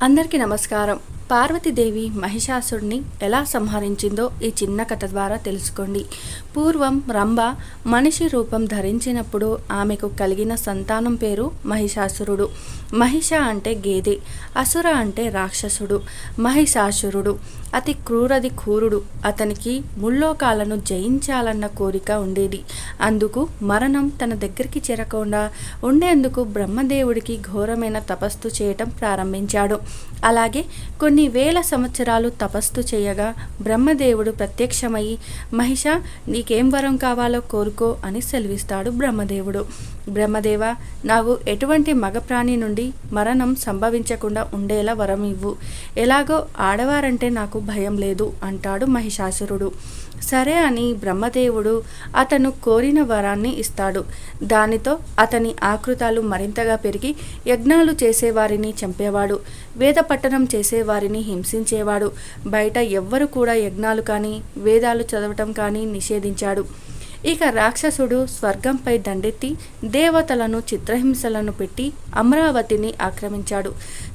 అందరికీ నమస్కారం. పార్వతీదేవి మహిషాసుడిని ఎలా సంహరించిందో ఈ చిన్న కథ ద్వారా తెలుసుకోండి. పూర్వం రంభ మనిషి రూపం ధరించినప్పుడు ఆమెకు కలిగిన సంతానం పేరు మహిషాసురుడు. మహిష అంటే గేదె, అసుర అంటే రాక్షసుడు. మహిషాసురుడు అతి క్రూరుడు. అతనికి ముల్లోకాలను జయించాలన్న కోరిక ఉండేది. అందుకు మరణం తన దగ్గరికి చేరకుండా ఉండేందుకు బ్రహ్మదేవుడికి ఘోరమైన తపస్సు చేయటం ప్రారంభించాడు. అలాగే కొన్ని వేల సంవత్సరాలు తపస్సు చేయగా బ్రహ్మదేవుడు ప్రత్యక్షమై, మహిష నీకేం వరం కావాలో కోరుకో అని సెలవిస్తాడు బ్రహ్మదేవుడు. బ్రహ్మదేవ, నాకు ఎటువంటి మగ ప్రాణి నుండి మరణం సంభవించకుండా ఉండేలా వరం ఇవ్వు. ఎలాగో ఆడవారంటే నాకు భయం లేదు అంటాడు మహిషాసురుడు. సరే అని బ్రహ్మదేవుడు అతను కోరిన వరాన్ని ఇస్తాడు. దానితో అతని ఆకృతాలు మరింతగా పెరిగి యజ్ఞాలు చేసేవారిని చంపేవాడు, వేద పఠనం చేసేవారిని హింసించేవాడు. బయట ఎవ్వరు కూడా యజ్ఞాలు కానీ వేదాలు చదవటం కానీ నిషేధించాడు. ఇక రాక్షసుడు స్వర్గంపై దండెత్తి దేవతలను చిత్రహింసలను పెట్టి అమరావతిని ఆక్రమించాడు.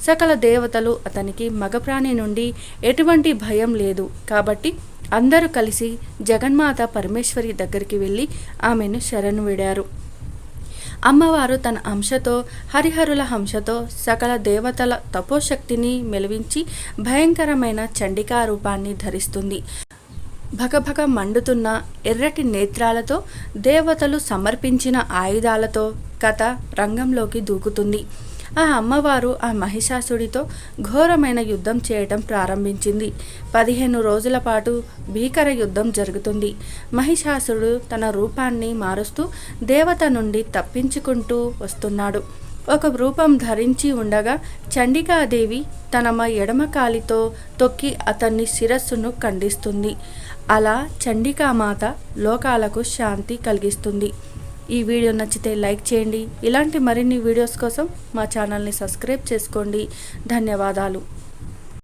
సకల దేవతలు అతనికి మగప్రాణి నుండి ఎటువంటి భయం లేదు కాబట్టి అందరూ కలిసి జగన్మాత పరమేశ్వరి దగ్గరికి వెళ్ళి ఆమెను శరణు వేడారు. అమ్మవారు తన అంశతో, హరిహరుల హంసతో సకల దేవతల తపోశక్తిని మెలివించి భయంకరమైన చండికా రూపాన్ని ధరిస్తుంది. భగభగ మండుతున్న ఎర్రటి నేత్రాలతో, దేవతలు సమర్పించిన ఆయుధాలతో కథ రంగంలోకి దూకుతుంది. ఆ అమ్మవారు ఆ మహిషాసుడితో ఘోరమైన యుద్ధం చేయటం ప్రారంభించింది. 15 రోజుల పాటు భీకర యుద్ధం జరుగుతుంది. మహిషాసుడు తన రూపాన్ని మారుస్తూ దేవత నుండి తప్పించుకుంటూ వస్తున్నాడు. ఒక రూపం ధరించి ఉండగా చండికాదేవి తన ఎడమ కాలితో తొక్కి అతన్ని శిరస్సును ఖండిస్తుంది. అలా చండికామాత లోకాలకు శాంతి కలిగిస్తుంది. ఈ వీడియో నచ్చితే లైక్ చేయండి. ఇలాంటి మరిన్ని వీడియోస్ కోసం మా ఛానల్ని సబ్స్క్రైబ్ చేసుకోండి. ధన్యవాదాలు.